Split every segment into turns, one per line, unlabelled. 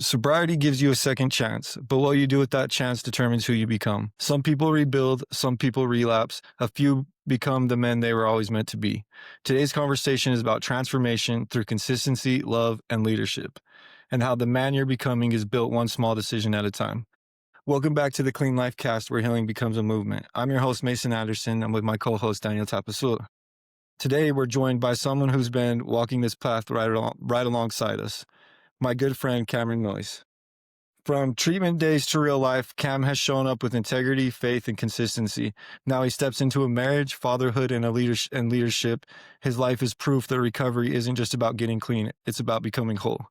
Sobriety gives you a second chance, but what you do with that chance determines who you become. Some people rebuild, some people relapse, a few become the men they were always meant to be. Today's conversation is about transformation through consistency, love, and leadership, and how the man you're becoming is built one small decision at a time. Welcome back to the Clean Life Cast, where healing becomes a movement. I'm your host, Mason Anderson. I'm with my co-host, Daniel Tapusoa. Today, we're joined by someone who's been walking this path right alongside us, my good friend, Cameron Noyes. From treatment days to real life, Cam has shown up with integrity, faith, and consistency. Now he steps into a marriage, fatherhood, and leadership. His life is proof that recovery isn't just about getting clean, it's about becoming whole.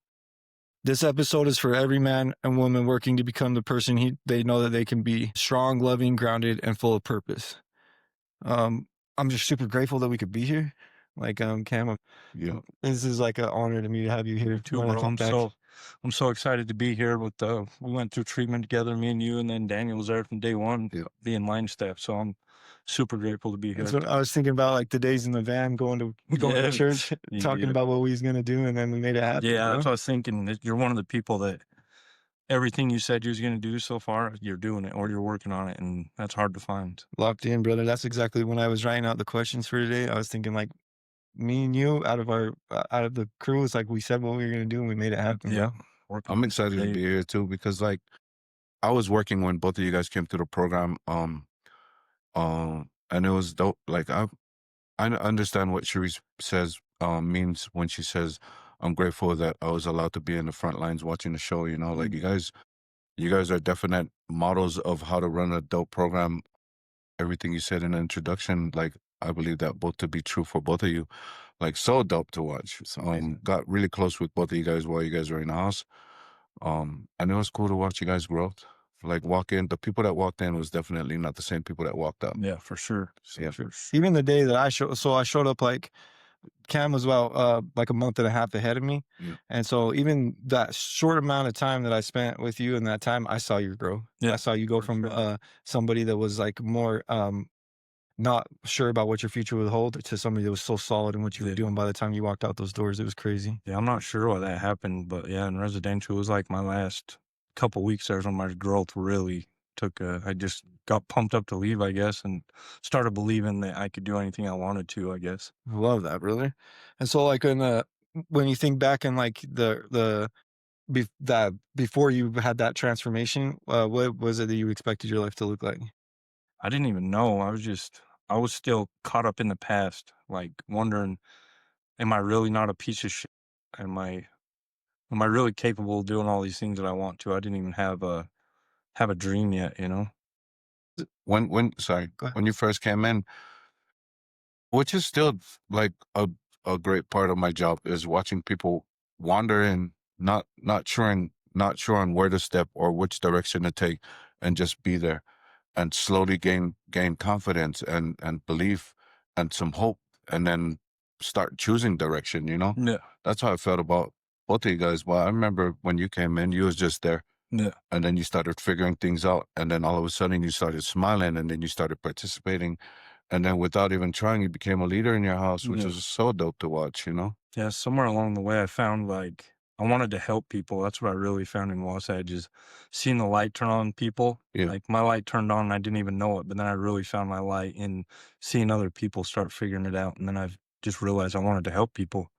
This episode is for every man and woman working to become the person they know that they can be: strong, loving, grounded, and full of purpose. I'm just super grateful that we could be here. Cam,
Yeah.
this is like an honor to me to have you here
Too, bro. I'm so excited to be here with we went through treatment together, me and you, and then Daniel was there from day one, being line staff. So I'm super grateful to be here.
That's what I was thinking about, like the days in the van going to church, talking about what we was gonna do, and then we made it happen.
Yeah, that's what I was thinking. You're one of the people that everything you said you was gonna do so far, you're doing it or you're working on it, and that's hard to find.
Locked in, brother. That's exactly when I was writing out the questions for today. I was thinking, like, me and you out of the crew, it's like we said what we were gonna do, and we made it happen.
Yeah,
I'm excited to be here too, because like I was working when both of you guys came through the program, and it was dope. Like I understand what Sharice says means when she says, "I'm grateful that I was allowed to be in the front lines watching the show." You know, like you guys are definite models of how to run a dope program. Everything you said in the introduction, like I believe that both to be true for both of you. Like so dope to watch. Got really close with both of you guys while you guys were in the house. And it was cool to watch you guys grow. Like the people that walked in was definitely not the same people that walked out.
Yeah, for sure.
Yeah.
Sure.
Even the day that I showed up, like Cam was about like a month and a half ahead of me.
Yeah.
And so even that short amount of time that I spent with you in that time, I saw you grow.
Yeah,
I saw you go from somebody that was like more not sure about what your future would hold to somebody that was so solid in what you were doing by the time you walked out those doors. It was crazy.
Yeah, I'm not sure why that happened, but yeah, in residential, it was like my last couple weeks there when my growth really took I just got pumped up to leave, I guess, and started believing that I could do anything I wanted to, I guess.
Love that, brother. And so like when you think back in like that before you had that transformation, what was it that you expected your life to look like?
I didn't even know. I was still caught up in the past, like wondering, am I really not a piece of shit? Am I really capable of doing all these things that I want to? I didn't even have a dream yet, you know?
When you first came in, which is still like a great part of my job, is watching people wander and not sure on where to step or which direction to take, and just be there and slowly gain confidence and belief and some hope, and then start choosing direction, you know?
Yeah.
That's how I felt about both of you guys. Well, I remember when you came in, you was just there.
Yeah.
And then you started figuring things out. And then all of a sudden you started smiling, and then you started participating. And then without even trying, you became a leader in your house, which was so dope to watch, you know?
Yeah, somewhere along the way, I found like I wanted to help people. That's what I really found in Wasatch, is seeing the light turn on people.
Yeah.
Like my light turned on and I didn't even know it, but then I really found my light in seeing other people start figuring it out. And then I've just realized I wanted to help people.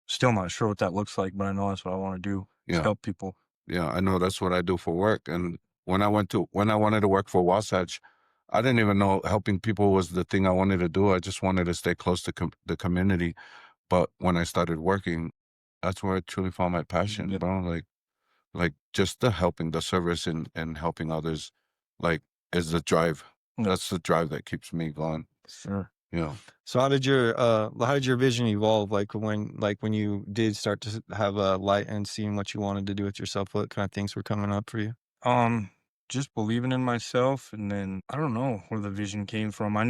Still not sure what that looks like, but I know that's what I want to do, is help people.
Yeah, I know that's what I do for work. And when I wanted to work for Wasatch, I didn't even know helping people was the thing I wanted to do. I just wanted to stay close to the community. But when I started working, that's where I truly found my passion, bro. Like just the helping, the service, and helping others, like, is the drive. That's the drive that keeps me going.
Sure.
Yeah.
So how did your vision evolve? Like when you did start to have a light and seeing what you wanted to do with yourself, what kind of things were coming up for you?
Just believing in myself, and then I don't know where the vision came from. I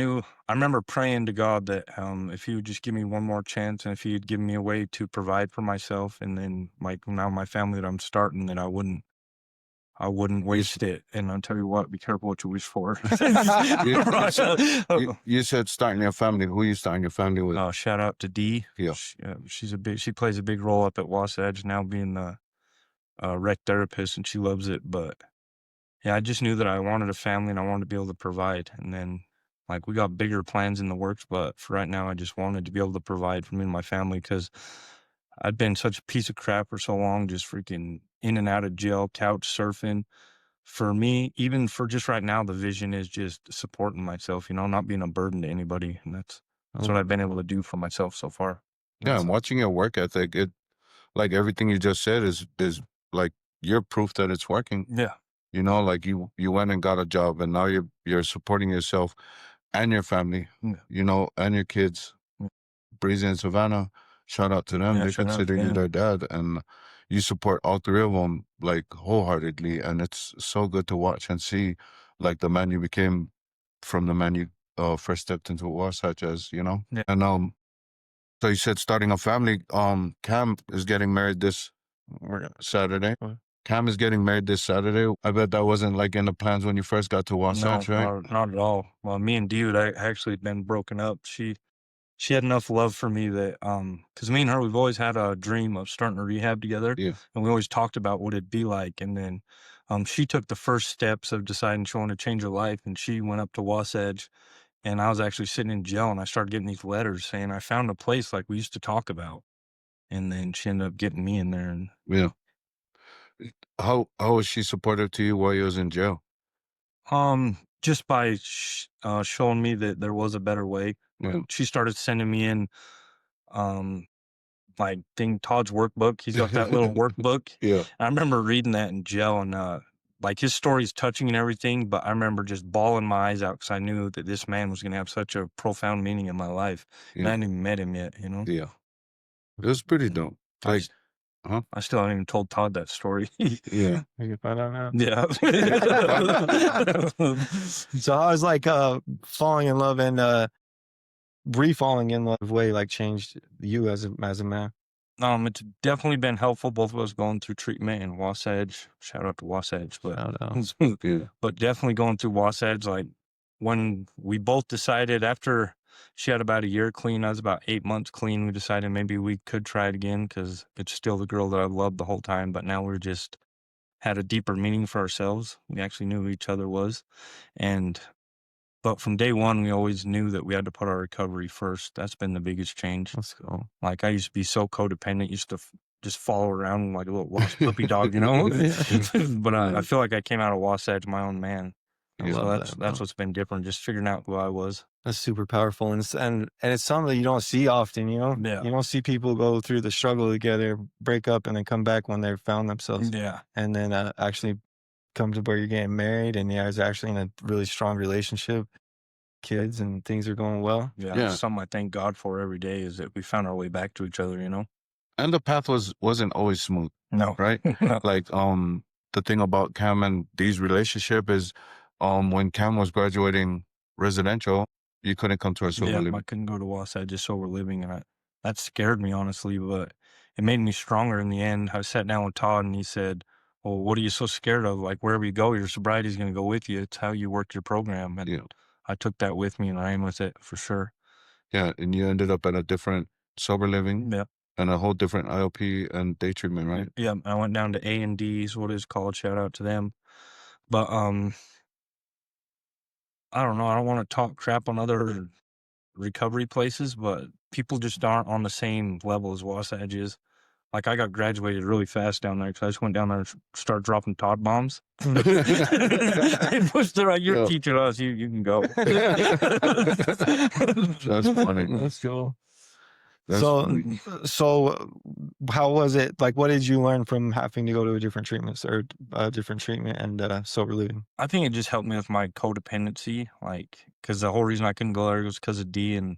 remember praying to God that if he would just give me one more chance, and if he'd give me a way to provide for myself, and then like now my family that I'm starting, that I wouldn't waste it. And I'll tell you what, be careful what you wish for.
You said starting your family. Who you starting your family with?
Shout out to Dee.
Yeah.
She plays a big role up at Wasatch now, being the rec therapist, and she loves it. But yeah, I just knew that I wanted a family and I wanted to be able to provide. And then, like, we got bigger plans in the works, but for right now, I just wanted to be able to provide for me and my family because I'd been such a piece of crap for so long, just freaking in and out of jail, couch surfing. For me, even for just right now, the vision is just supporting myself, not being a burden to anybody. And that's what I've been able to do for myself so far.
Yeah, I'm watching your work ethic. It like everything you just said is like you're proof that it's working.
Yeah.
Like you went and got a job and now you're supporting yourself and your family,
Yeah.
and your kids.
Yeah.
Breezy and Savannah, shout out to them.
Yeah,
They
shout out
consider
to
you
them.
their dad, and you support all three of them like wholeheartedly. And it's so good to watch and see, like the man you became from the man you first stepped into Wasatch as,
Yeah.
And so you said starting a family. Cam is getting married this Saturday.
What?
Cam is getting married this Saturday. I bet that wasn't like in the plans when you first got to
No,
Wasatch, right?
not at all. Well, me and Dude, I actually been broken up. She had enough love for me that, because me and her, we've always had a dream of starting a rehab together.
Yeah.
And we always talked about what it'd be like. And then, she took the first steps of deciding she wanted to change her life. And she went up to Wasatch, and I was actually sitting in jail, and I started getting these letters saying I found a place like we used to talk about. And then she ended up getting me in there. And
Yeah. How was she supportive to you while you was in jail?
just by showing me that there was a better way.
Yeah.
She started sending me in, like Todd's workbook. He's got that little workbook.
Yeah.
I remember reading that in jail, and like his story's touching and everything, but I remember just bawling my eyes out because I knew that this man was going to have such a profound meaning in my life. And I
Yeah.
hadn't even met him yet,
Yeah. It was pretty dope. Like, huh?
I still haven't even told Todd that story.
Yeah.
You can find out now.
Yeah.
So I was like falling in love and re-falling in love way like changed you as a man.
It's definitely been helpful. Both of us going through treatment in Wasatch. Shout out to Wasatch, but
Shout out.
Yeah.
but definitely going through Wasatch. Like when we both decided after she had about a year clean, I was about 8 months clean. We decided maybe we could try it again because it's still the girl that I loved the whole time. But now we're just had a deeper meaning for ourselves. We actually knew who each other was, but from day one, we always knew that we had to put our recovery first. That's been the biggest change.
Let's go.
Like I used to be so codependent, used to just follow around like a little lost puppy dog, But I feel like I came out of Wasatch my own man.
I
So
love
that's
that, bro.
what's been different, just figuring out who I was.
That's super powerful, and it's something that you don't see often.
Yeah.
You don't see people go through the struggle together, break up, and then come back when they've found themselves,
Yeah.
and then actually come to where you're getting married, and you guys are actually in a really strong relationship, kids, and things are going well.
Yeah.
Yeah.
Something I thank God for every day is that we found our way back to each other,
And the path wasn't always smooth,
No.
right?
No.
Like, the thing about Cam and Dee's relationship is, when Cam was graduating residential, you couldn't come to our sober
Yeah, I
living.
couldn't go to Wasatch just sober living, and that scared me honestly, but it made me stronger in the end. I sat down with Todd, and he said, "Well, what are you so scared of? Like wherever you go, your sobriety is going to go with you. It's how you work your program." And
Yeah.
I took that with me, and I ran with it for sure.
Yeah. And you ended up at a different sober living
Yeah,
and a whole different IOP and day treatment, right?
yeah. I went down to A&D is what it's called. Shout out to them. But I don't know. I don't want to talk crap on other recovery places, but people just aren't on the same level as Wasatch is. Like I got graduated really fast down there because I just went down there and started dropping Todd bombs. They pushed it right. You're
Yeah.
teaching us. You can go.
That's funny.
That's cool.
That's
So,
funny.
how was it? Like, what did you learn from having to go to a different treatment or different treatment and sober living?
I think it just helped me with my codependency, like because the whole reason I couldn't go there was because of D, and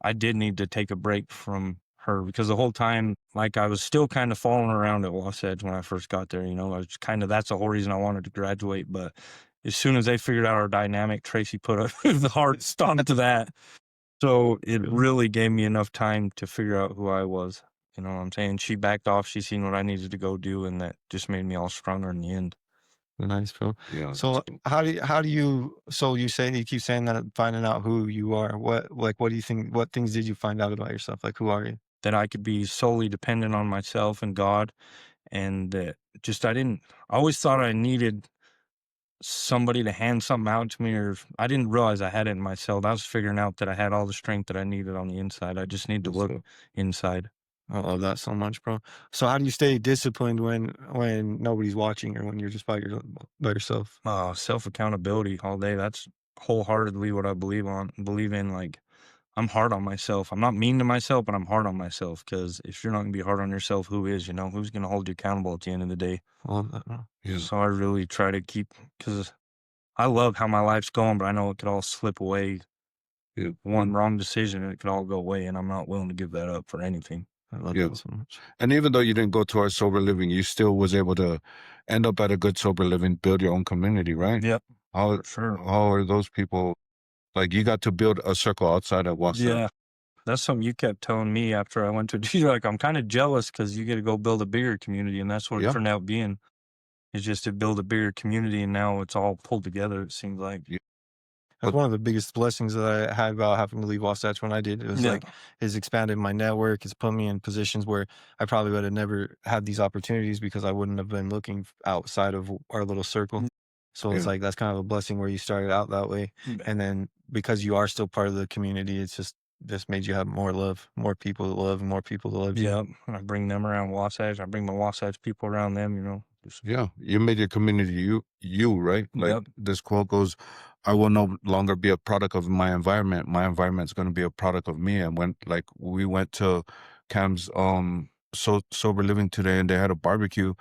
I did need to take a break from her because the whole time, like I was still kind of falling around at Wasatch when I first got there. I was that's the whole reason I wanted to graduate. But as soon as they figured out our dynamic, Tracy put the hard stop to that. So it really gave me enough time to figure out who I was. You know what I'm saying? She backed off. She seen what I needed to go do, and that just made me all stronger in the end.
Nice, bro.
Yeah.
So how do you? So you keep saying that finding out who you are. What do you think? What things did you find out about yourself? Like, who are you?
That I could be solely dependent on myself and God, and just I always thought I needed somebody to hand something out to me, or I didn't realize I had it in myself. I was figuring out that I had all the strength that I needed on the inside. I just need to
That's
look
dope.
inside.
I love that so much, bro. So how do you stay disciplined when nobody's watching or when you're just by yourself?
Self accountability all day. That's wholeheartedly what I believe in. Like, I'm hard on myself. I'm not mean to myself, but I'm hard on myself, because if you're not gonna be hard on yourself, who is? Who's gonna hold you accountable at the end of the day?
I love that, bro.
Yeah.
So I really try to keep, because I love how my life's going, but I know it could all slip away.
Yeah.
One wrong decision, and it could all go away, and I'm not willing to give that up for anything.
I love
Yeah.
that so much.
And even though you didn't go towards sober living, you still was able to end up at a good sober living, build your own community, right?
Yep,
How
for sure.
how are those people, like, you got to build a circle outside of Wasa?
Yeah, that's something you kept telling me after I went to. You're like, I'm kind of jealous because you get to go build a bigger community, and that's what it
Yeah.
turned out being. Is just to build a bigger community, and now it's all pulled together. It seems like.
Yeah.
That's one of the biggest blessings that I had about having to leave Wasatch when I did. It was
Yeah.
like it's expanded my network. It's put me in positions where I probably would have never had these opportunities because I wouldn't have been looking outside of our little circle. So it's
Yeah.
like that's kind of a blessing where you started out that way,
Yeah.
and then because you are still part of the community, it's just made you have more love, more people to love, and more people to love you.
Yeah, I bring them around Wasatch. I bring the Wasatch people around them. Just,
Yeah. You made your community you, right? Like,
Yep.
this quote goes, I will no longer be a product of my environment. My environment's going to be a product of me. And when, like, we went to Cam's sober living today, and they had a barbecue,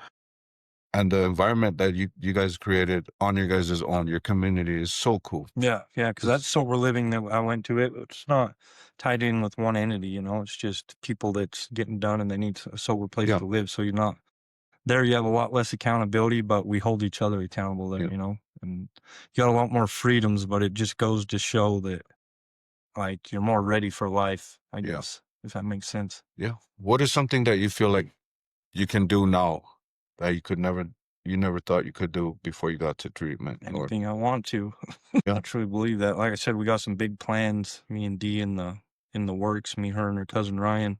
and the environment that you guys created on your guys' own, your community, is so cool.
Yeah, because that's sober living that I went to. It's not tied in with one entity. It's just people that's getting done, and they need a sober place
Yeah.
to live. So you're not there. You have a lot less accountability, but we hold each other accountable there.
Yeah.
And you got a lot more freedoms. But it just goes to show that, like, you're more ready for life, I
Yeah.
guess, if that makes sense.
Yeah. What is something that you feel like you can do now that you never thought you could do before you got to treatment? Or
Anything I want to.
Yeah.
I truly believe that. Like I said, we got some big plans. Me and Dee in the works. Me, her, and her cousin Ryan.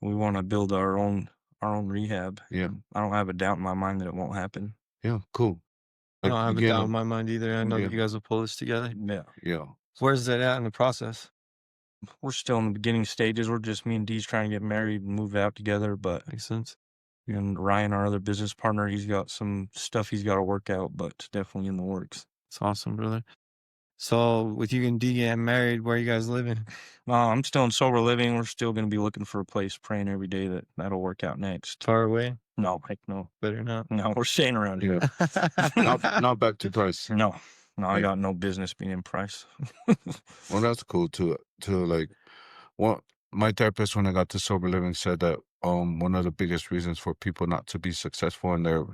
We want to build our own rehab.
Yeah.
And I don't have a doubt in my mind that it won't happen.
Yeah, cool.
I
Like,
don't have a
again,
doubt in my mind either. I know
yeah.
that you guys will pull this together.
Yeah,
Yeah.
Where's that at in the process?
we're still in the beginning stages. We're just me and Dee's trying to get married and move out together. But
Makes sense.
and Ryan, our other business partner, he's got some stuff he's got to work out, but it's definitely in the works.
It's awesome, brother. So with you and D getting married, where are you guys living?
I'm still in sober living. We're still going to be looking for a place, praying every day that that'll work out next.
Far away?
No, heck no.
Better not.
No, we're staying around here.
Yeah. Not back to Price.
No, I
Like-
got no business being in Price.
Well, that's cool to like. Well, my therapist, when I got to sober living, said that one of the biggest reasons for people not to be successful in their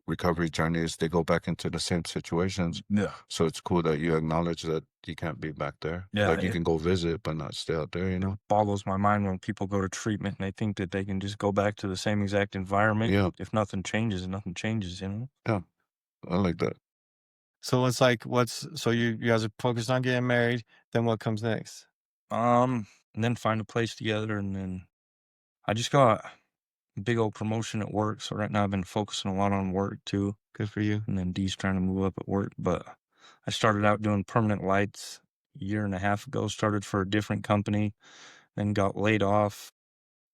recovery journey is they go back into the same situations.
Yeah.
So it's cool that you acknowledge that you can't be back there.
Yeah,
Like, you
it-
can go visit, but not stay out there.
It boggles my mind when people go to treatment and they think that they can just go back to the same exact environment.
Yeah.
If nothing changes, nothing changes.
I like that.
So it's like, so you guys are focused on getting married. Then what comes next?
And then find a place together, and then I just got a big old promotion at work. So right now I've been focusing a lot on work too.
Good for you.
And then Dee's trying to move up at work. But I started out doing permanent lights a year and a half ago, started for a different company, then got laid off.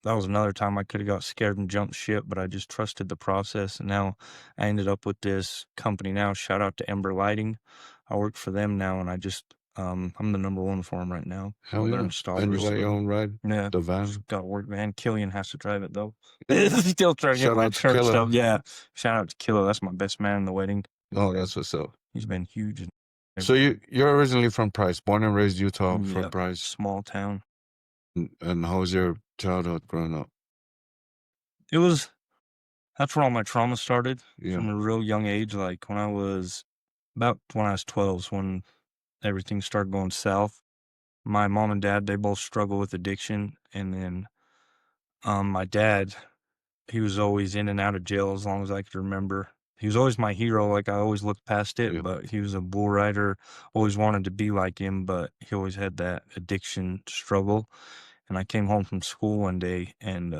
That was another time I could have got scared and jumped ship, but I just trusted the process. And now I ended up with this company now. Shout out to Ember Lighting. I work for them now, and I just, I'm the number one for them right now.
Hell
They're
yeah.
installers.
And you got your own ride,
Yeah.
the van.
Just got a work van. Killian has to drive it though. Still trying to get
Shout
my
out to
church
Killa.
stuff. Yeah. Shout out to Killa. That's my best man in the wedding.
Oh, that's what's up.
He's been huge.
So you're originally from Price, born and raised Utah, from
Yep.
Price.
Small town.
And how was your childhood growing up?
That's where all my trauma started
Yeah.
from a real young age. Like when I was 12 is when everything started going south. My mom and dad, they both struggle with addiction. And then my dad, he was always in and out of jail as long as I could remember. He was always my hero. Like I always looked past it,
Yeah.
but he was a bull rider. Always wanted to be like him, but he always had that addiction struggle. And I came home from school one day, and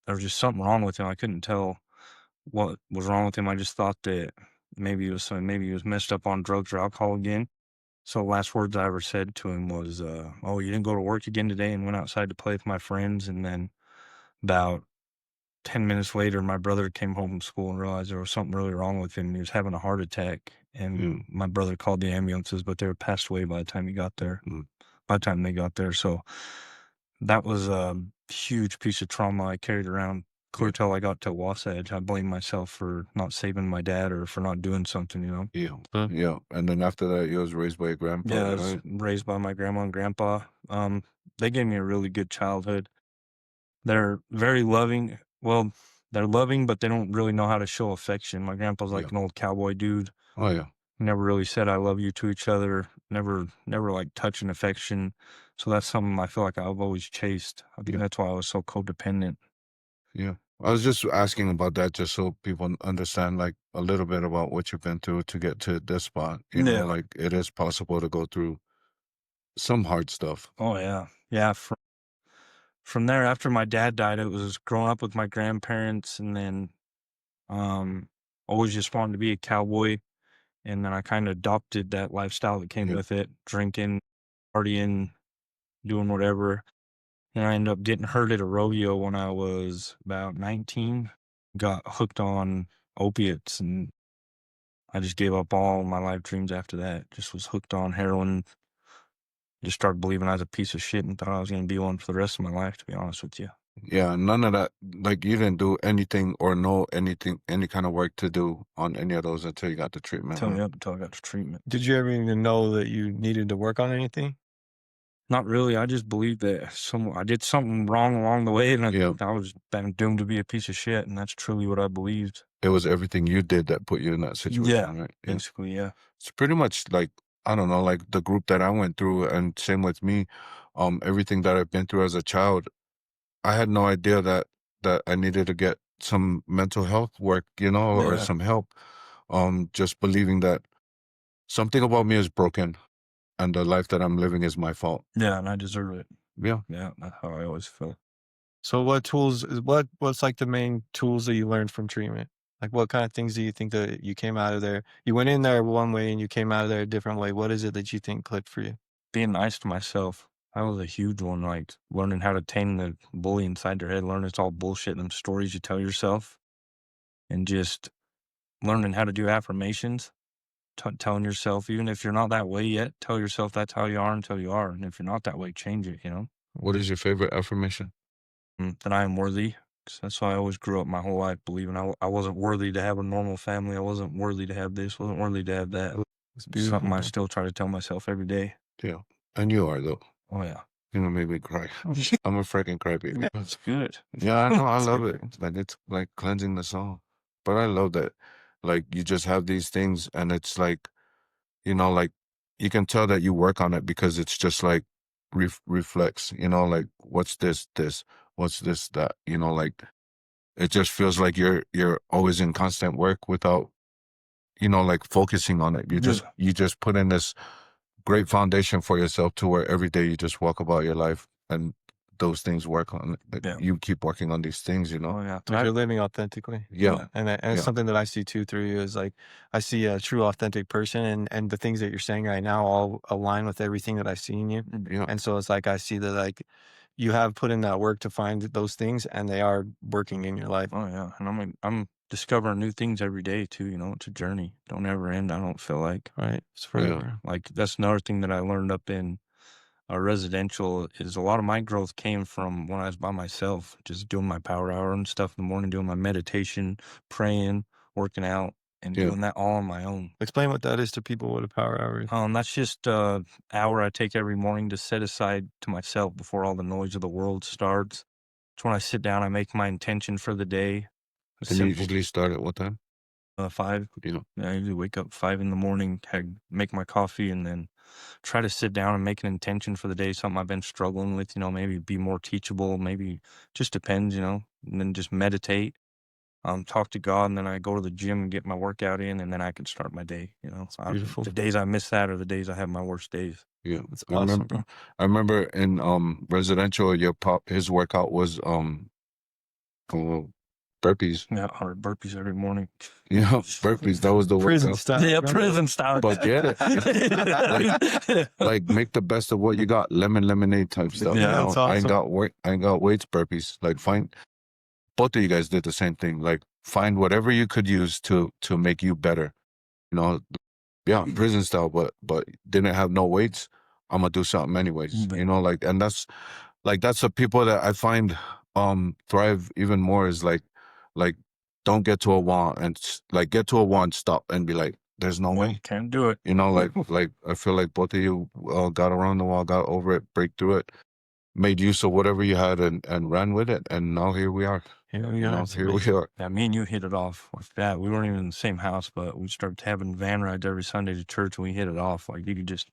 there was just something wrong with him. I couldn't tell what was wrong with him. I just thought that maybe he was messed up on drugs or alcohol again. So last words I ever said to him was, "Oh, you didn't go to work again today?" And went outside to play with my friends. And then about 10 minutes later, my brother came home from school and realized there was something really wrong with him. He was having a heart attack. And my brother called the ambulances, but they were passed away by the time he got there. By the time they got there. So that was a huge piece of trauma I carried around clear till I got to Wasatch. I blame myself for not saving my dad or for not doing something, you know?
Yeah. And then after that, you was raised by your grandpa,
Yeah, I was
right?
raised by my grandma and grandpa. They gave me a really good childhood. They're very loving. Well, they're loving, but they don't really know how to show affection. My grandpa's like
Yeah.
an old cowboy dude.
Oh, yeah.
Never really said I love you to each other. Never like touch and affection. So that's something I feel like I've always chased. I think
Yeah.
that's why I was so codependent.
Yeah. I was just asking about that just so people understand like a little bit about what you've been through to get to this spot. You know,
Yeah.
like it is possible to go through some hard stuff.
Oh yeah. Yeah. From there, after my dad died, it was growing up with my grandparents and then always just wanted to be a cowboy. And then I kind of adopted that lifestyle that came
Yeah.
with it, drinking, partying, doing whatever. And I ended up getting hurt at a rodeo when I was about 19. Got hooked on opiates and I just gave up all my life dreams after that. Just was hooked on heroin. Just started believing I was a piece of shit and thought I was going to be one for the rest of my life, to be honest with you.
Yeah, none of that. Like you didn't do anything or know anything, any kind of work to do on any of those until you got the treatment.
Until,
Huh?
yep, until I got to treatment.
Did you ever even know that you needed to work on anything?
Not really. I just believed that I did something wrong along the way, and
Yeah.
I was doomed to be a piece of shit, and that's truly what I believed.
It was everything you did that put you in that situation, right? Yeah.
Basically, yeah.
It's pretty much like, I don't know, like the group that I went through, and same with me. Everything that I've been through as a child, I had no idea that I needed to get some mental health work, you know, or
Yeah.
some help. Just believing that something about me is broken and the life that I'm living is my fault.
Yeah, and I deserve it.
Yeah.
Yeah, that's how I always felt.
So what's like the main tools that you learned from treatment? Like what kind of things do you think that you came out of there? You went in there one way and you came out of there a different way. What is it that you think clicked for you?
Being nice to myself. That was a huge one, like learning how to tame the bully inside your head, learning it's all bullshit and them stories you tell yourself, and just learning how to do affirmations, telling yourself, even if you're not that way yet, tell yourself that's how you are until you are. And if you're not that way, change it, you know?
What is your favorite affirmation?
That I am worthy. 'Cause that's why I always grew up my whole life believing I wasn't worthy to have a normal family. I wasn't worthy to have this, wasn't worthy to have that.
It's
It's
beautiful.
something I still try to tell myself every day.
Yeah. And you are, though.
Oh, yeah.
You know, make me cry. I'm a freaking crybaby.
That's good.
Yeah, I know. I
That's
love
good.
it. Like it's like cleansing the soul. But I love that. Like you just have these things, and it's like, you know, like you can tell that you work on it because it's just like reflex. You know, like what's this? What's this? That. You know, like it just feels like you're always in constant work without, you know, like focusing on it. You just put in this great foundation for yourself to where every day you just walk about your life and those things work on it.
Yeah.
You keep working on these things, you know?
Oh, yeah.
Like you're living authentically.
Yeah.
And it's
Yeah.
something that I see too through you is like, I see a true authentic person and the things that you're saying right now all align with everything that I see in you.
Yeah.
And so it's like, I see that like you have put in that work to find those things and they are working in your life.
Oh, yeah. And I'm discovering new things every day too, you know? It's a journey. Don't ever end, I don't feel like.
Right. It's forever.
Like that's another thing that I learned up in residential is a lot of my growth came from when I was by myself, just doing my power hour and stuff in the morning, doing my meditation, praying, working out, and
Yeah.
doing that all on my own.
Explain what that is to people, what a power hour is.
That's just an hour I take every morning to set aside to myself before all the noise of the world starts. It's when I sit down, I make my intention for the day.
And you usually start at what time?
5.
You know?
I usually wake up 5 in the morning, make my coffee, and then try to sit down and make an intention for the day, something I've been struggling with, you know, maybe be more teachable, maybe just depends, you know, and then just meditate, talk to God, and then I go to the gym and get my workout in, and then I can start my day, you know.
Beautiful.
The days I miss that are the days I have my worst days.
Yeah.
It's awesome, bro.
I remember in residential, your pop, his workout was Oh, burpees.
Yeah, 100 burpees every morning.
You know, burpees. That was the
Prison
workout.
style.
Yeah,
bro.
prison style.
But get it. Like make the best of what you got. Lemonade type stuff.
Yeah,
you know?
that's
I ain't
awesome.
got weights burpees. Like find both of you guys did the same thing. Like find whatever you could use to make you better. You know, yeah, prison style, but didn't have no weights. I'm gonna do something anyways. You know, like, and that's the people that I find thrive even more is like don't get to a wall and get to a wall and stop and be like, there's no way.
Can't do it.
You know, like I feel like both of you got around the wall, got over it, break through it, made use of whatever you had and ran with it, and now here we are.
Here we
You
are.
know, here we are.
Yeah, me and you hit it off like that. We weren't even in the same house, but we started having van rides every Sunday to church, and we hit it off. Like you could just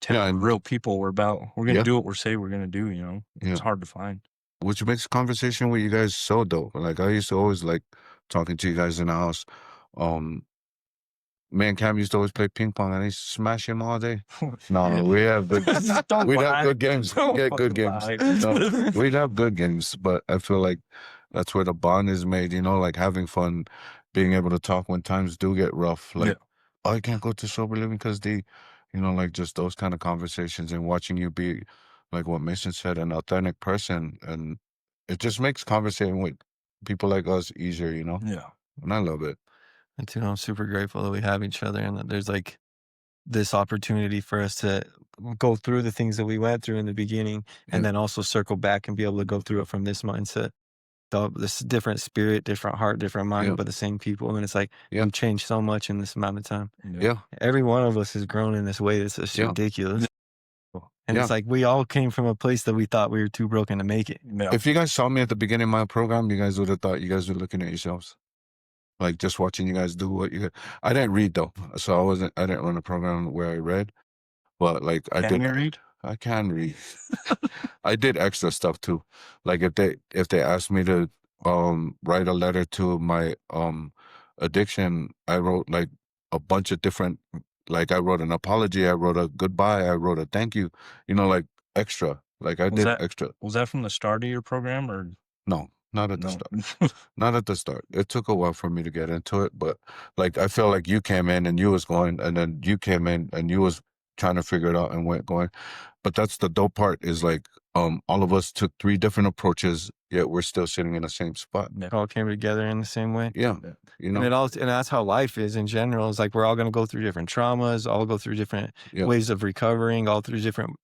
tell
Yeah, and
real people we're about. We're gonna
Yeah.
do what we say we're gonna do. You know,
Yeah.
it's hard to find.
which makes conversation with you guys so dope. Like I used to always like talking to you guys in the house. Me and Cam used to always play ping pong, and I used to smash him all day. No, we have good. We'd have good games. Get good games. No, we'd have good games, but I feel like that's where the bond is made. You know, like having fun, being able to talk when times do get rough. Like, oh, I can't go to sober living because you know, like just those kind of conversations and watching you be, like what Mason said, an authentic person, and it just makes conversating with people like us easier. You know,
Yeah.
and I love it.
And too, I'm super grateful that we have each other and that there's like this opportunity for us to go through the things that we went through in the beginning and then also circle back and be able to go through it from this mindset. This different spirit, different heart, different mind, but the same people. And it's like we've changed so much in this amount of time.
Yeah.
Every one of us has grown in this way that's just ridiculous. And
Yeah.
it's like we all came from a place that we thought we were too broken to make it.
Yeah.
If you guys saw me at the beginning of my program, you guys would have thought you guys were looking at yourselves. Like just watching you guys do what you. I didn't read though, so I didn't run a program where I read, but like I
Can
did.
you read?
I can read. I did extra stuff too. Like if they asked me to write a letter to my addiction, I wrote like a bunch of different. Like I wrote an apology, I wrote a goodbye, I wrote a thank you. You know, like extra. Like I did extra.
Was that from the start of your program or?
No, not at the start. Not at the start. It took a while for me to get into it, but like I feel like you came in and you was going, and then you came in and you was trying to figure it out and went going. But that's the dope part is like all of us took 3 different approaches, yet we're still sitting in the same spot.
It all came together in the same way.
Yeah. You know,
and that's how life is in general. It's like we're all going to go through different traumas, all go through different ways of recovering, all through different.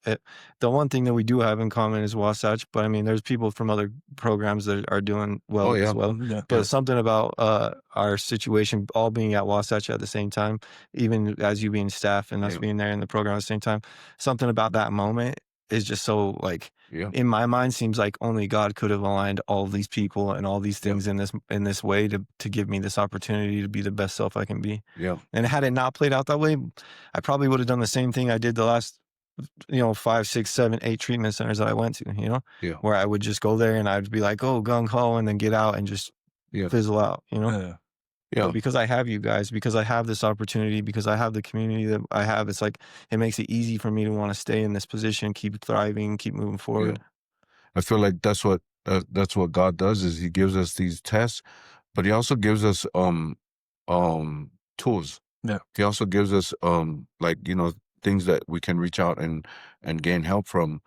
The one thing that we do have in common is Wasatch, but I mean, there's people from other programs that are doing well as well.
Yeah.
But something about our situation, all being at Wasatch at the same time, even as you being staff and us being there in the program at the same time, something about that moment is just so like in my mind seems like only God could have aligned all of these people and all these things in this way to give me this opportunity to be the best self I can be.
Yeah.
And had it not played out that way, I probably would have done the same thing I did the last 5, 6, 7, 8 treatment centers that I went to, where I would just go there and I'd be like, oh, gung ho, and then get out and just fizzle out,
Yeah.
But because I have you guys, because I have this opportunity, because I have the community that I have, it's like it makes it easy for me to want to stay in this position, keep thriving, keep moving forward.
I feel like that's what God does is he gives us these tests, but he also gives us tools.
Yeah.
He also gives us things that we can reach out and gain help from.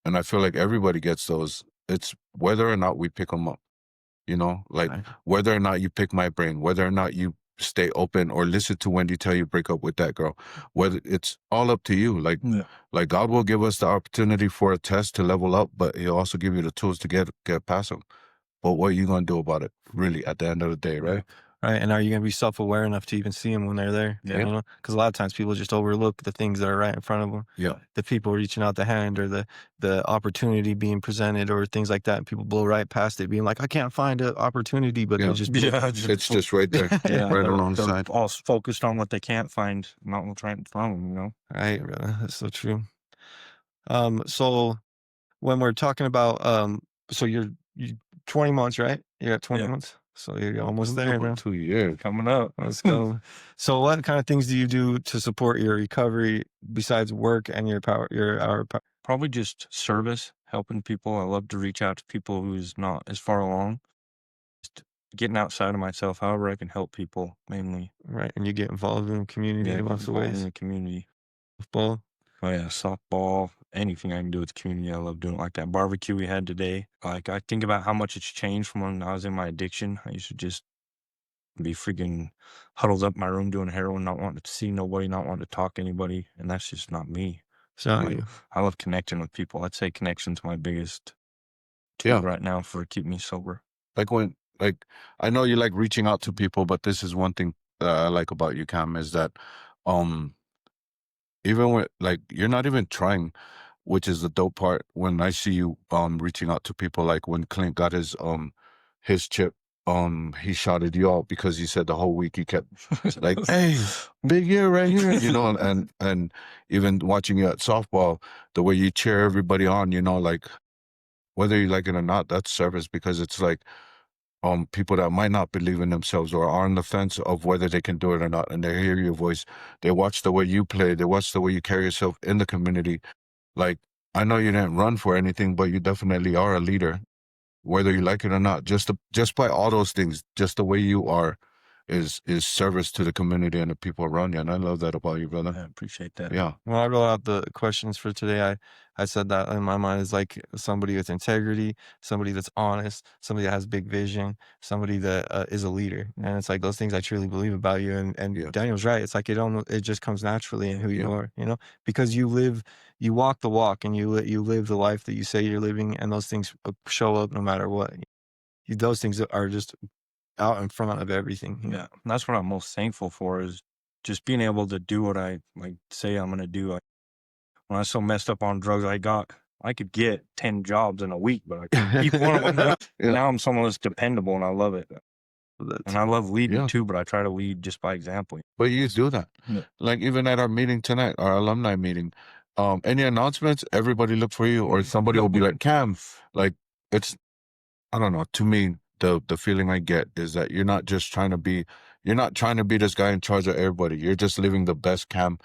And I feel like everybody gets those. It's whether or not we pick them up. Whether or not you pick my brain, whether or not you stay open or listen to Wendy tell you break up with that girl, whether it's all up to you. Like God will give us the opportunity for a test to level up, but he'll also give you the tools to get past them. But what are you going to do about it really at the end of the day, right?
Right. And are you going to be self-aware enough to even see them when they're there?
Yeah.
Because a lot of times people just overlook the things that are right in front of them.
Yeah.
The people reaching out the hand or the opportunity being presented or things like that. And people blow right past it being like, I can't find an opportunity, but they just...
It's just right there, right alongside.
All focused on what they can't find, not what's right in front of them,
Right, brother. That's so true. So when we're talking about, so you're 20 months, right? You're at 20 months. So you're almost there, bro.
2 years.
Coming up.
Let's go. So what kind of things do you do to support your recovery besides work and your power?
Probably just service, helping people. I love to reach out to people who's not as far along. getting outside of myself, however I can help people, mainly.
Right. And you get involved in the community
Yeah,
in lots of
involved in
ways.
the community.
Football.
Oh yeah, softball, anything I can do with the community. I love doing it. Like that barbecue we had today. Like I think about how much it's changed from when I was in my addiction. I used to just be freaking huddled up in my room doing heroin, not wanting to see nobody, not wanting to talk to anybody, and that's just not me.
It's not
Like
you.
I love connecting with people. I'd say connection's my biggest tool
Yeah.
right now for keeping me sober.
Like I know you like reaching out to people, but this is one thing that I like about you, Cam, is that um even when like you're not even trying, which is the dope part. When I see you reaching out to people, like when Clint got his chip, he shouted you out because he said the whole week he kept like, hey, big year right here, you know, and even watching you at softball, the way you cheer everybody on, you know, like whether you like it or not, that's service, because it's like people that might not believe in themselves or are on the fence of whether they can do it or not, and they hear your voice, they watch the way you play, they watch the way you carry yourself in the community. Like, I know you didn't run for anything, but you definitely are a leader, whether you like it or not. Just by all those things, just the way you are is service to the community and the people around you. And I love that about you, brother.
I appreciate that.
Yeah.
When I wrote out the questions for today, I said that in my mind is like somebody with integrity, somebody that's honest, somebody that has big vision, somebody that is a leader. And it's like those things I truly believe about you. And
Yeah.
Daniel's right. It's like it just comes naturally in who you
Yeah.
are, you know, because you walk the walk, and you live the life that you say you're living, and those things show up no matter what. Those things are just out in front of everything. You know?
Yeah, and that's what I'm most thankful for, is just being able to do what I like say I'm gonna do. When I was so messed up on drugs, I could get 10 jobs in a week, but I couldn't keep one of them.
Yeah.
Now I'm someone that's dependable, and I love it.
That's
And I love leading
Yeah.
too, but I try to lead just by example.
But you do that.
Yeah.
Like even at our meeting tonight, our alumni meeting, any announcements, everybody look for you, or somebody will be like, Cam, like it's, I don't know, to me, the feeling I get is that you're not trying to be this guy in charge of everybody. You're just living the best, Cam,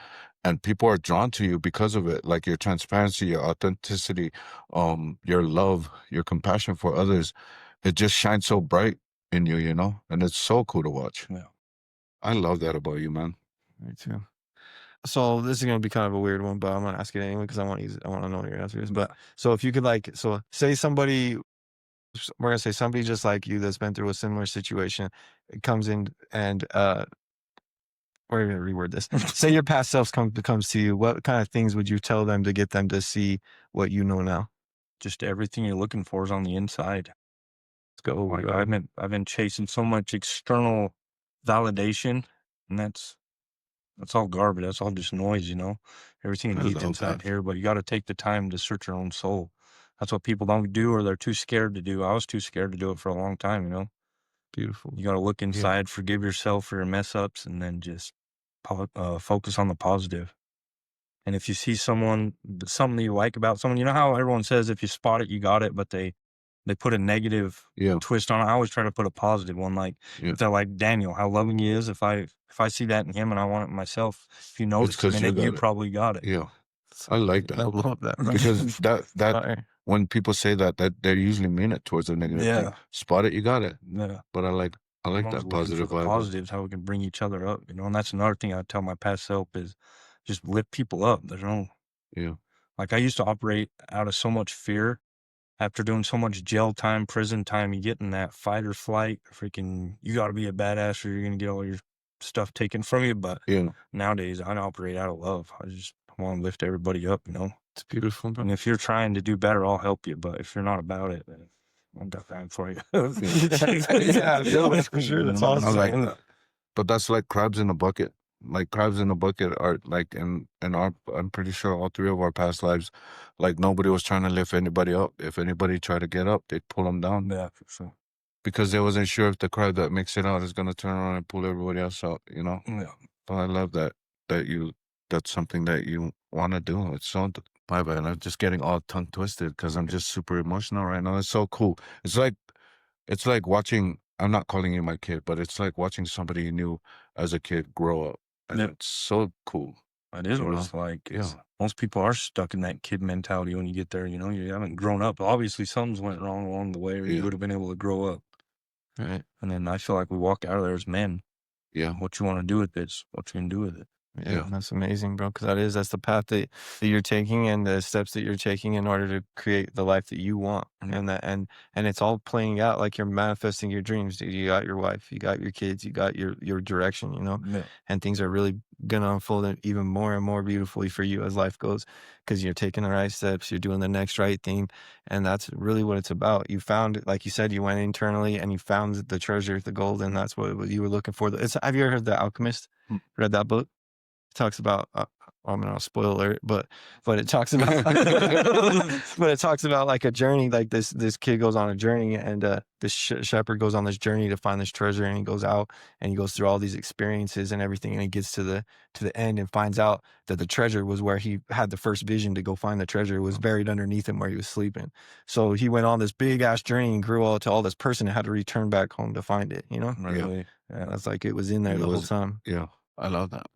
and people are drawn to you because of it. Like your transparency, your authenticity, your love, your compassion for others. It just shines so bright in you, you know, and it's so cool to watch.
Yeah.
I love that about you, man.
Me too. So this is gonna be kind of a weird one, but I'm gonna ask it anyway because I want to know what your answer is. But so if you could say somebody, we're gonna say somebody just like you that's been through a similar situation, it comes in and we're gonna reword this. Say your past self comes to you. What kind of things would you tell them to get them to see what you know now?
Just everything you're looking for is on the inside.
Let's go.
Like I've been chasing so much external validation, and that's all garbage. That's all just noise, you know. Everything
I
needs
love
inside
that.
here, but you got to take the time to search your own soul. That's what people don't do, or they're too scared to do. I was too scared to do it for a long time, you know.
Beautiful.
You got to look inside, forgive yourself for your mess ups, and then just focus on the positive. And if you see something that you like about someone, you know how everyone says if you spot it, you got it, but they put a negative
Yeah.
twist on it. I always try to put a positive one. Like
Yeah.
if they're like Daniel, how loving he is. If I see that in him and I want it in myself, if you notice
'cause
in
you
it,
got
you
it.
probably got it.
Yeah. I like that.
I love that.
Because that
Fire.
when people say that they usually mean it towards a negative thing.
Yeah.
Spot it, you got it.
Yeah.
But I like
Everyone's
that
looking
positive
for the
vibe.
positives, how we can bring each other up, you know. And that's another thing I tell my past self is just lift people up. There's no,
Yeah.
like I used to operate out of so much fear. After doing so much jail time, prison time, you get in that fight or flight, freaking, you got to be a badass or you're going to get all your stuff taken from you. But
Yeah.
nowadays, I operate out of love. I just want to lift everybody up, you know.
It's beautiful. Bro.
And if you're trying to do better, I'll help you. But if you're not about it, then I'm definitely for you.
Yeah, for sure. That's
I was
awesome.
like, but that's like crabs in a bucket. Like crabs in a bucket are like in our, I'm pretty sure all three of our past lives, like nobody was trying to lift anybody up. If anybody tried to get up, they'd pull them down.
Yeah, for sure.
Because they wasn't sure if the crowd that makes it out is gonna turn around and pull everybody else out, you know.
Yeah.
But I love that's something that you want to do. It's so my bad. I'm just getting all tongue twisted because I'm just super emotional right now. It's so cool. It's like watching. I'm not calling you my kid, but it's like watching somebody you knew as a kid grow up, and
Yeah.
it's so cool.
It is
You
what
know?
it's like.
Yeah.
Most people are stuck in that kid mentality when you get there, you know. You haven't grown up. Obviously, something's went wrong along the way, or you
Yeah.
would have been able to grow up.
Right.
And then I feel like we walk out of there as men.
Yeah.
What you want to do with this? What you can do with it?
Yeah,
Yeah.
that's amazing, bro. Because that's the path that you're taking and the steps that you're taking in order to create the life that you want.
Mhm.
And it's all playing out like you're manifesting your dreams, dude. You got your wife, you got your kids, you got your direction, you know,
Yeah.
and things are really gonna unfold even more and more beautifully for you as life goes, because you're taking the right steps, you're doing the next right thing, and that's really what it's about. You found, like you said, you went internally and you found the treasure, the gold, and that's what you were looking for. Have you ever heard The Alchemist?
Mm.
Read that book? Talks about I'm not a spoiler alert, but it talks about but it talks about like a journey, like this kid goes on a journey, and this shepherd goes on this journey to find this treasure, and he goes out and he goes through all these experiences and everything, and he gets to the end and finds out that the treasure was where he had the first vision to go find the treasure. It was buried underneath him where he was sleeping. So he went on this big ass journey and grew all to all this person and had to return back home to find it, you know?
Really?
Yeah, that's like it was in there
It
the whole
was-
time.
Yeah. I love that.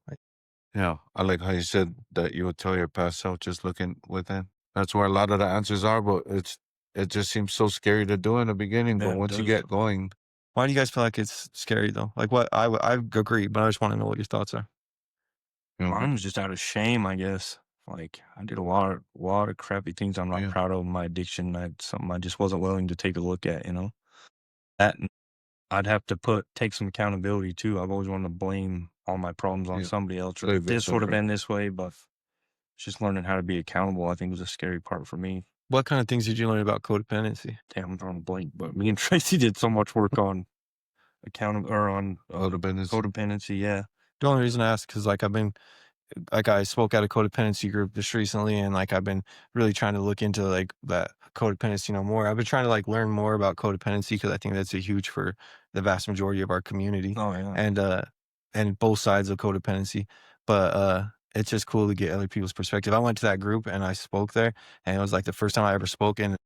Yeah. I like how you said that you would tell your past self just looking within. That's where a lot of the answers are, but it just seems so scary to do in the beginning.
Yeah,
But
it
once you
does.
get going,
Why do you guys feel like it's scary though? Like what I agree, but I just want to know what your thoughts are.
you know,
Mine was just out of shame, I guess. Like I did a lot of crappy things I'm not
Yeah.
proud of. My addiction, something I just wasn't willing to take a look at. You know, that and I'd have to take some accountability too. I've always wanted to blame all my problems on
Yeah.
somebody else,
Play
or this
victim,
would have
right?
been this way. But just learning how to be accountable, I think, was a scary part for me.
What kind of things did you learn about codependency?
Damn, I'm drawing a blank. But me and Tracy did so much work on
Codependency.
codependency. Yeah.
The only reason I ask is like I spoke at a codependency group just recently, and like I've been really trying to look into like that codependency more. I've been trying to like learn more about codependency because I think that's a huge for the vast majority of our community,
Oh yeah.
and both sides of codependency. But it's just cool to get other people's perspective. I went to that group and I spoke there, and it was like the first time I ever spoke. And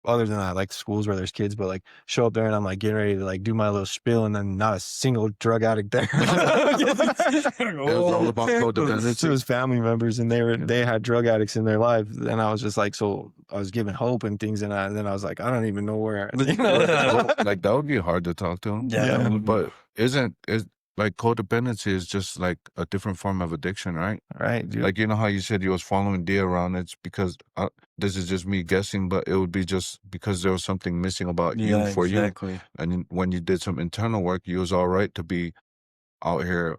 other than that, like schools where there's kids, but like show up there and I'm like getting ready to like do my little spiel, and then not a single drug addict there.
It was all about
It
codependency.
was family members, and they had drug addicts in their life, and I was just like, so I was giving hope and things, and then I was like, I don't even know where, you know?
Like that would be hard to talk to.
Yeah.
But is like codependency is just like a different form of addiction, right?
Right, dude.
Like, you know how you said you was following D around? It's because this is just me guessing, but it would be just because there was something missing about you
Yeah,
for you.
exactly.
And when you did some internal work, you was all right to be out here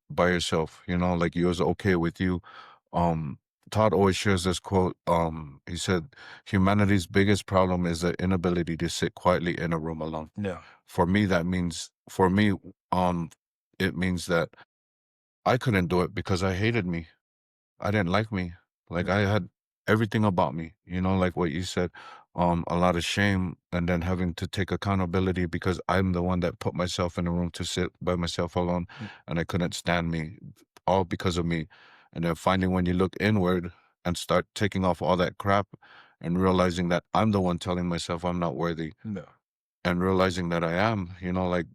by yourself, you know, like you was okay with you. Todd always shares this quote. He said, humanity's biggest problem is the inability to sit quietly in a room alone.
Yeah.
For me, it means that I couldn't do it because I hated me. I didn't like me. Like I had everything about me, you know, like what you said, a lot of shame, and then having to take accountability because I'm the one that put myself in a room to sit by myself alone, and I couldn't stand me, all because of me. And then finding when you look inward and start taking off all that crap and realizing that I'm the one telling myself I'm not worthy,
No.
and realizing that I am, you know, like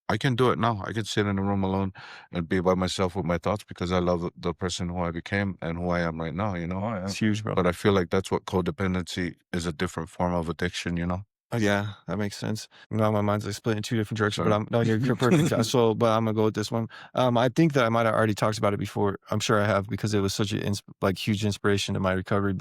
I can do it now. I can sit in a room alone and be by myself with my thoughts because I love the person who I became and who I am right now, you know?
Oh, yeah.
It's huge, bro.
But I feel like that's what codependency is, a different form of addiction, you know?
Oh, yeah, that makes sense. Now my mind's like split in two different directions,
Sorry.
but you're perfect. So, but I'm gonna go with this one. I think that I might have already talked about it before. I'm sure I have, because it was such a like huge inspiration to my recovery.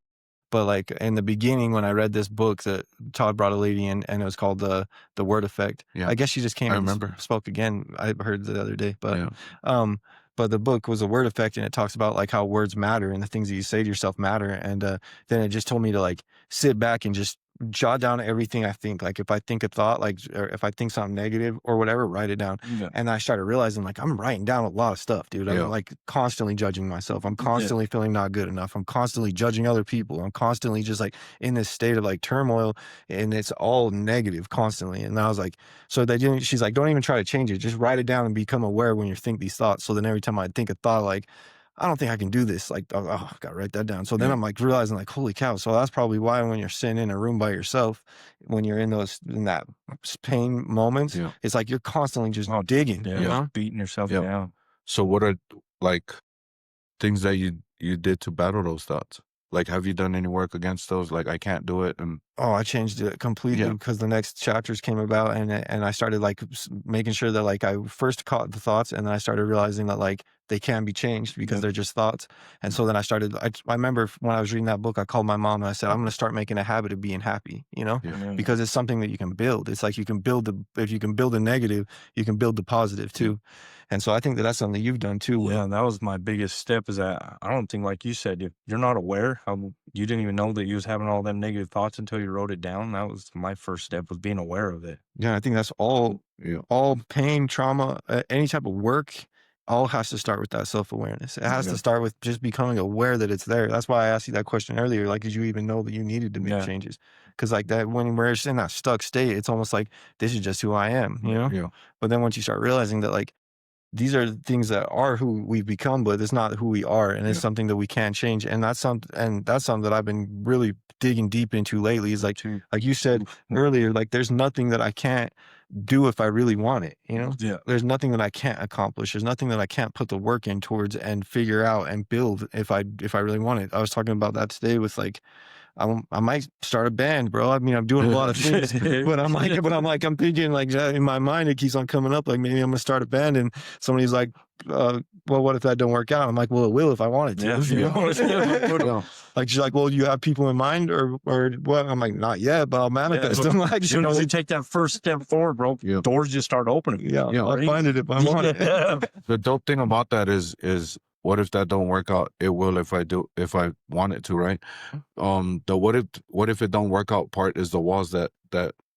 But like in the beginning, when I read this book that Todd brought a lady in, and it was called the Word Effect.
Yeah.
I guess she just came
I
and
remember.
spoke again. I heard the other day, but
Yeah.
but the book was a word effect, and it talks about like how words matter and the things that you say to yourself matter. And then it just told me to like sit back and just jot down everything I think. Like if I think a thought, like, or if I think something negative or whatever, write it down.
Yeah.
And I started realizing like I'm writing down a lot of stuff, dude. I'm
Yeah.
like constantly judging myself. I'm constantly feeling not good enough. I'm constantly judging other people. I'm constantly just like in this state of like turmoil, and it's all negative constantly. And I was like, so she's like, don't even try to change it. Just write it down and become aware when you think these thoughts. So then every time I think a thought, like, I don't think I can do this, like, oh, I gotta write that down. So then
Yeah.
I'm like realizing like, holy cow. So that's probably why when you're sitting in a room by yourself, when you're in that pain moments,
Yeah.
it's like you're constantly just
Oh,
digging,
Yeah.
you know?
Beating yourself
Yeah.
down.
So what are like things that you did to battle those thoughts? Like, have you done any work against those? Like, I can't do it. And
Oh, I changed it completely
Yeah.
because the next chapters came about, and I started like making sure that like I first caught the thoughts, and then I started realizing that like they can be changed because
Yep.
they're just thoughts. And so then I remember when I was reading that book, I called my mom and I said, I'm going to start making a habit of being happy,
Yeah.
because it's something that you can build. It's like you can build if you can build a negative, you can build the positive too. And so I think that that's something you've done too. Will.
Yeah, that was my biggest step. Is that I don't think, like you said, if you're not aware, you didn't even know that you was having all them negative thoughts until you wrote it down. That was my first step, was being aware of it.
Yeah, I think that's all
Yeah.
all pain, trauma, any type of work, all has to start with that self-awareness. It has
Yeah.
to start with just becoming aware that it's there. That's why I asked you that question earlier. Like, did you even know that you needed to make
Yeah.
changes? Because like that, when we're in that stuck state, it's almost like this is just who I am,
Yeah.
But then once you start realizing that like these are things that are who we've become, but it's not who we are, and it's
Yeah.
something that we can't change. And that's something that I've been really digging deep into lately. Is like you said earlier, like there's nothing that I can't do if I really want it,
Yeah.
There's nothing that I can't accomplish. There's nothing that I can't put the work in towards and figure out and build if I really want it. I was talking about that today with like I might start a band, bro. I mean, I'm doing a lot of things, but I'm thinking like in my mind, it keeps on coming up. Like maybe I'm gonna start a band, and somebody's like, well, what if that don't work out? I'm like, well, it will if I want it to.
Yeah.
Like she's like, well, you have people in mind or what? I'm like, not yet, but I'll manifest them. Like,
as soon as you take that first step forward, bro,
Yeah.
doors just start opening.
Yeah,
Yeah.
I'll find it if I want it.
The dope thing about that is what if that don't work out? It will if I want it to, right? The what if it don't work out part is the walls that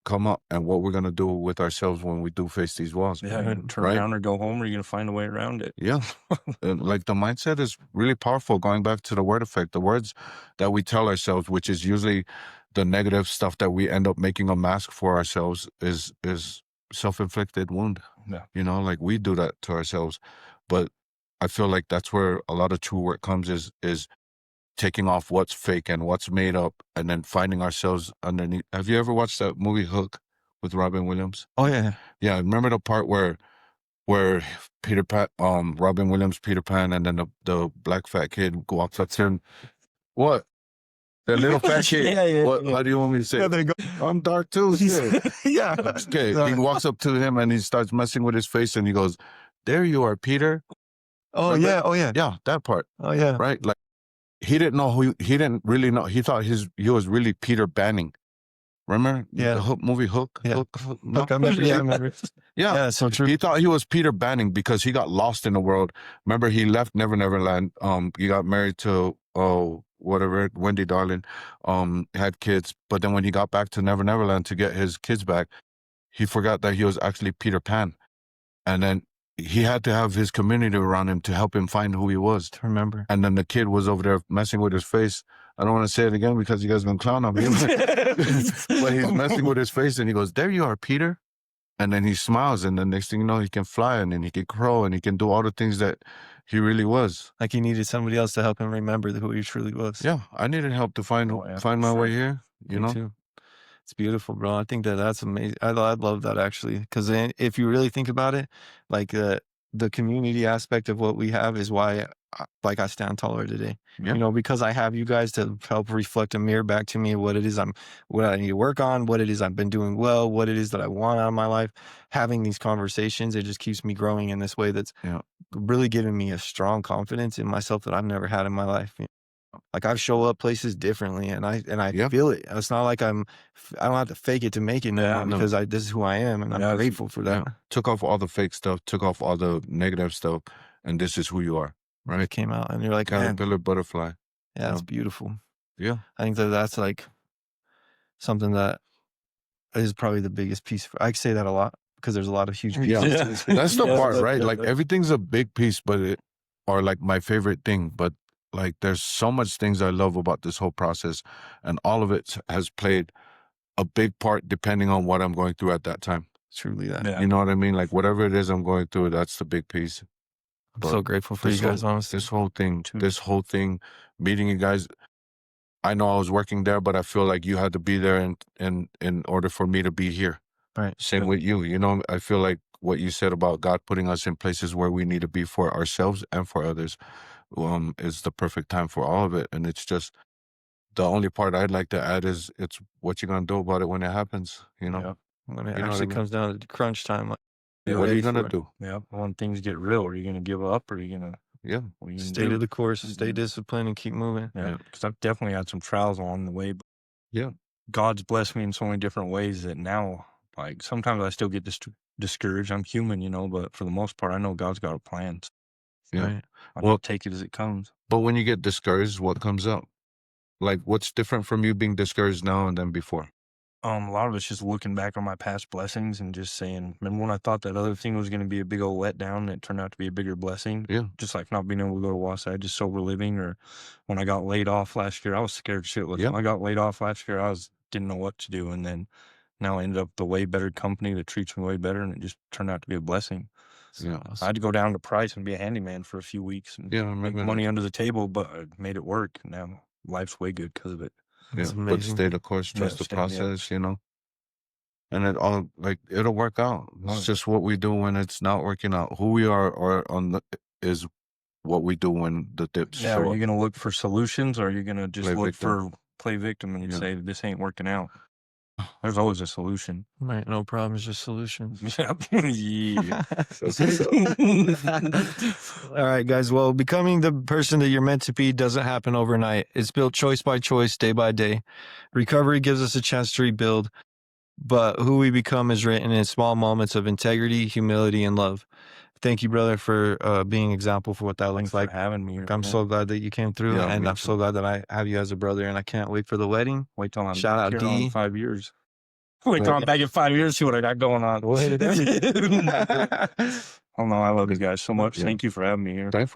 come up, and what we're gonna do with ourselves when we do face these walls.
Yeah, turn
Right?
around or go home, or you're gonna find a way around it.
Yeah. Like the mindset is really powerful. Going back to the word effect, the words that we tell ourselves, which is usually the negative stuff that we end up making a mask for ourselves, is self-inflicted wound.
Yeah.
Like we do that to ourselves. But I feel like that's where a lot of true work comes, is taking off what's fake and what's made up, and then finding ourselves underneath. Have you ever watched that movie Hook with Robin Williams?
Oh yeah.
Yeah, remember the part where Peter Pan, Robin Williams, Peter Pan, and then the black fat kid walks up to him. What? The little fat kid.
Yeah.
What? How do you want me to say?
Yeah, they go.
I'm dark too. Shit.
Yeah.
Okay. He walks up to him and he starts messing with his face, and he goes, "There you are, Peter."
Oh
Remember?
yeah. Oh yeah.
Yeah, that part.
Oh yeah.
Right? Like he didn't know he didn't really know. He thought he was really Peter Banning. Remember?
Yeah.
The movie Hook?
Yeah.
Hook? No?
Look, I remember. Yeah, I remember.
Yeah.
Yeah, so true.
He thought he was Peter Banning because he got lost in the world. Remember, he left Neverland. He got married to whatever, Wendy Darling, had kids. But then when he got back to Neverland to get his kids back, he forgot that he was actually Peter Pan. And then he had to have his community around him to help him find who he was.
To remember.
And then the kid was over there messing with his face. I don't want to say it again because you guys been clown on me. But he's messing with his face, and he goes, "There you are, Peter." And then he smiles, and the next thing you know, he can fly, and then he can crow, and he can do all the things that he really was.
Like he needed somebody else to help him remember who he truly was.
Yeah, I needed help to find my way here. You
Me
know,
too. It's beautiful, bro. I think that's amazing. I love that actually, because if you really think about it, like the community aspect of what we have is why I stand taller today.
Yeah.
Because I have you guys to help reflect a mirror back to me of what it is what I need to work on, what it is I've been doing well, what it is that I want out of my life. Having these conversations, it just keeps me growing in this way that's really giving me a strong confidence in myself that I've never had in my life. Like I show up places differently, and I feel it. It's not like I don't have to fake it to make it now, because this is who I am, and I'm grateful for that.
Yeah. Took off all the fake stuff, took off all the negative stuff, and this is who you are. Right?
It came out, and you're like, man,
Caterpillar, butterfly.
yeah, it's beautiful.
Yeah.
I think that's like something that is probably the biggest piece. I say that a lot because there's a lot of huge pieces.
Yeah.
to this.
That's the part, right?
Yeah.
Like everything's a big piece, or like my favorite thing, but like there's so much things I love about this whole process, and all of it has played a big part depending on what I'm going through at that time.
Truly that.
Yeah.
You know what I mean? Like whatever it is I'm going through, that's the big piece.
I'm so grateful for you guys, honestly.
This whole thing, meeting you guys, I know I was working there, but I feel like you had to be there in order for me to be here.
Right.
Same with you. I feel like what you said about God putting us in places where we need to be for ourselves and for others is the perfect time for all of it. And it's just The only part I'd like to add is it's what you're gonna do about it when it happens. You know,
Yeah.
When it
You know what I
actually
mean?
comes down to crunch time, like, be
what are
ready
you gonna
for it.
do?
Yeah. When things get real, are you gonna give up, or are you gonna
Yeah,
what are you gonna
Stay to
do?
the course, stay disciplined, and keep moving.
Yeah,
Yeah.
because I've definitely had some trials along the way, but
yeah,
God's blessed me in so many different ways that now, like, sometimes I still get discouraged. I'm human, but for the most part, I know God's got a plan.
yeah.
Right.
I
Well,
just take it as it comes.
but when you get discouraged, what comes up? Like, what's different from you being discouraged now and then before?
A lot of it's just looking back on my past blessings and just saying, remember when I thought that other thing was going to be a big old letdown and it turned out to be a bigger blessing?
Yeah,
Just like not being able to go to Wasatch, just sober living, or when I got laid off last year, I was scared shitless.
yeah,
When I got laid off last year, didn't know what to do. And then now I ended up with a way better company that treats me way better, and it just turned out to be a blessing.
So
yeah,
I had to go down to Price and be a handyman for a few weeks and
yeah. I
make
remember
money
that.
under the table, but I made it work. Now life's way good because of it.
It's
Yeah, but
amazing.
stay the course,
Yeah,
trust the
stay- yeah.
process. And it all it'll work out. It's
Right.
just what we do when it's not working out. Who we are or on the is what we do when the dips
Yeah,
show
are
up.
you going to look for solutions, or are you going to just
Play
look
victim.
for play victim and
Yeah.
say this ain't working out? There's always a solution.
Right. No problems, just solutions.
Yeah.
All right, guys. Well, becoming the person that you're meant to be doesn't happen overnight. It's built choice by choice, day by day. Recovery gives us a chance to rebuild, but who we become is written in small moments of integrity, humility, and love. Thank you, brother, for being an example for what that looks
Thanks for
like.
having me.
I'm so glad that you came through,
Yeah,
and
me
I'm
too.
so glad that I have you as a brother, and I can't wait for the wedding.
Wait till I'm
Shout
back
out
here
D.
in 5 years. Wait till I'm back in 5 years, see what I got going on. Oh no, I love you guys so much.
Yeah.
Thank you for having me here.
Thanks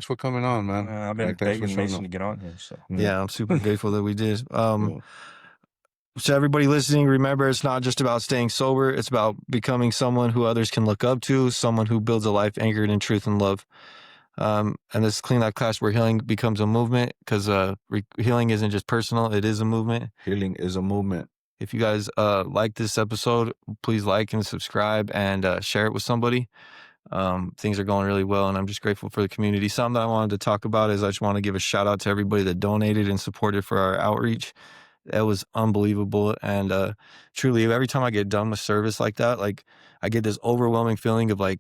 for coming on, man.
I've been
Thanks for
begging
showing
Mason
up.
to get on here. So
Yeah, I'm super grateful that we did.
Yeah.
So everybody listening, remember, it's not just about staying sober. It's about becoming someone who others can look up to, someone who builds a life anchored in truth and love. And this Clean Life class where healing becomes a movement, because healing isn't just personal, it is a movement.
Healing is a movement.
If you guys like this episode, please like and subscribe and share it with somebody. Things are going really well, and I'm just grateful for the community. Something that I wanted to talk about is I just want to give a shout out to everybody that donated and supported for our outreach. That was unbelievable. And truly, every time I get done with service like that, like, I get this overwhelming feeling of, like,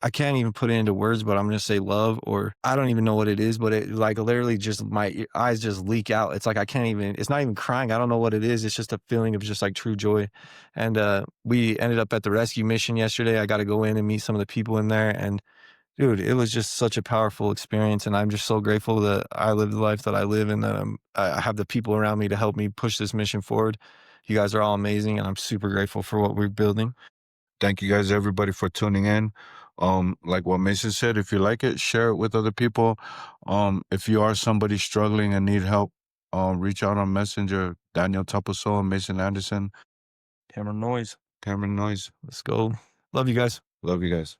I can't even put it into words, but I'm going to say love, or I don't even know what it is, but it, like, literally just my eyes just leak out. It's like, I can't even, it's not even crying. I don't know what it is. It's just a feeling of just like true joy. And we ended up at the rescue mission yesterday. I got to go in and meet some of the people in there, and dude, it was just such a powerful experience. And I'm just so grateful that I live the life that I live, and that I have the people around me to help me push this mission forward. You guys are all amazing, and I'm super grateful for what we're building.
Thank you guys, everybody, for tuning in. Like what Mason said, if you like it, share it with other people. If you are somebody struggling and need help, reach out on Messenger. Daniel Tapusoa, Mason Anderson,
Cameron Noyes.
Cameron Noyes.
Let's go. Love you guys.
Love you guys.